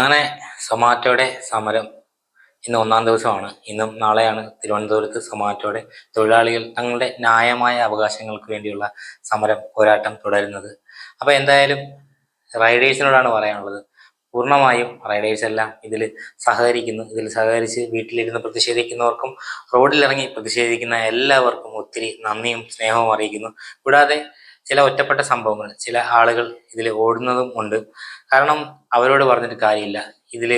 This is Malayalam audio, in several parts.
അങ്ങനെ സൊമാറ്റോയുടെ സമരം ഇന്ന് ഒന്നാം ദിവസമാണ്. ഇന്നും നാളെയാണ് തിരുവനന്തപുരത്ത് സൊമാറ്റോയുടെ തൊഴിലാളികൾ തങ്ങളുടെ ന്യായമായ അവകാശങ്ങൾക്ക് വേണ്ടിയുള്ള സമരം പോരാട്ടം തുടരുന്നത്. അപ്പോൾ എന്തായാലും റൈഡേഴ്സിനോടാണ് പറയാനുള്ളത്. പൂർണ്ണമായും റൈഡേഴ്സ് എല്ലാം ഇതിൽ സഹകരിക്കുന്നു. ഇതിൽ സഹകരിച്ച് വീട്ടിലിരുന്ന് പ്രതിഷേധിക്കുന്നവർക്കും റോഡിലിറങ്ങി പ്രതിഷേധിക്കുന്ന എല്ലാവർക്കും ഒത്തിരി നന്ദിയും സ്നേഹവും അറിയിക്കുന്നു. കൂടാതെ ചില ഒറ്റപ്പെട്ട സംഭവങ്ങൾ, ചില ആളുകൾ ഇതിൽ ഓടുന്നതും ഉണ്ട്. കാരണം അവരോട് പറഞ്ഞിട്ട് കാര്യമില്ല. ഇതിൽ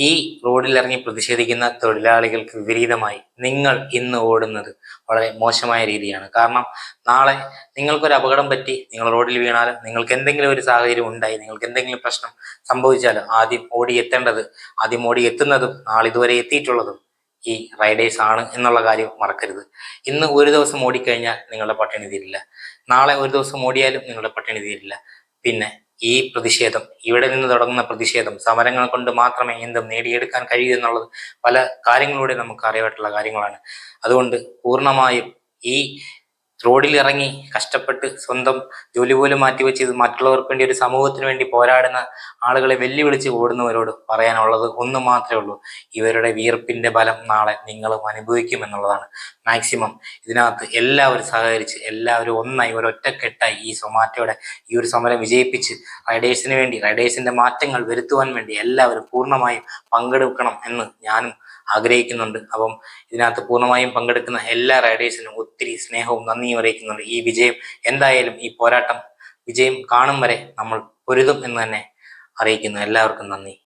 ഈ റോഡിലിറങ്ങി പ്രതിഷേധിക്കുന്ന തൊഴിലാളികൾക്ക് വിപരീതമായി നിങ്ങൾ ഇന്ന് ഓടുന്നത് വളരെ മോശമായ രീതിയാണ്. കാരണം നാളെ നിങ്ങൾക്കൊരു അപകടം പറ്റി നിങ്ങൾ റോഡിൽ വീണാലും, നിങ്ങൾക്ക് എന്തെങ്കിലും ഒരു സാഹചര്യം ഉണ്ടായി, നിങ്ങൾക്ക് എന്തെങ്കിലും പ്രശ്നം സംഭവിച്ചാലും ആദ്യം ഓടി എത്തുന്നതും നാളിതുവരെ എത്തിയിട്ടുള്ളതും ഈ റൈഡേഴ്സ് ആണ് എന്നുള്ള കാര്യം മറക്കരുത്. ഇന്ന് ഒരു ദിവസം ഓടിക്കഴിഞ്ഞാൽ നിങ്ങളുടെ പട്ടിണി തീരില്ല. നാളെ ഒരു ദിവസം ഓടിയാലും നിങ്ങളുടെ പട്ടിണി തീരില്ല. പിന്നെ ഈ പ്രതിഷേധം, ഇവിടെ നിന്ന് തുടങ്ങുന്ന പ്രതിഷേധം, സമരങ്ങൾ കൊണ്ട് മാത്രമേ എന്തും നേടിയെടുക്കാൻ കഴിയൂ എന്നുള്ളത് പല കാര്യങ്ങളിലൂടെ നമുക്ക് അറിയായിട്ടുള്ള കാര്യങ്ങളാണ്. അതുകൊണ്ട് പൂർണ്ണമായും ഈ റോഡിലിറങ്ങി കഷ്ടപ്പെട്ട് സ്വന്തം ജോലി പോലും മാറ്റിവെച്ച് ഇത് മറ്റുള്ളവർക്ക് വേണ്ടി, ഒരു സമൂഹത്തിന് വേണ്ടി പോരാടുന്ന ആളുകളെ വെല്ലുവിളിച്ച് ഓടുന്നവരോട് പറയാനുള്ളത് ഒന്ന് മാത്രമേ ഉള്ളൂ: ഇവരുടെ വിയർപ്പിന്റെ ബലം നാളെ നിങ്ങളും അനുഭവിക്കും എന്നുള്ളതാണ്. മാക്സിമം ഇതിനകത്ത് എല്ലാവരും സഹകരിച്ച്, എല്ലാവരും ഒന്നായി ഒരൊറ്റക്കെട്ടായി ഈ സൊമാറ്റോയുടെ ഈ ഒരു സമരം വിജയിപ്പിച്ച് റൈഡേഴ്സിന് വേണ്ടി, റൈഡേഴ്സിന്റെ മാറ്റങ്ങൾ വരുത്തുവാൻ വേണ്ടി എല്ലാവരും പൂർണ്ണമായും പങ്കെടുക്കണം എന്ന് ഞാനും ആഗ്രഹിക്കുന്നുണ്ട്. അപ്പം ഇതിനകത്ത് പൂർണ്ണമായും പങ്കെടുക്കുന്ന എല്ലാ റൈഡേഴ്സിനും ഒത്തിരി സ്നേഹവും നന്ദിയും അറിയിക്കുന്നുണ്ട്. ഈ വിജയം എന്തായാലും, ഈ പോരാട്ടം വിജയം കാണും വരെ നമ്മൾ പൊരുതും എന്ന് തന്നെ അറിയിക്കുന്നു. എല്ലാവർക്കും നന്ദി.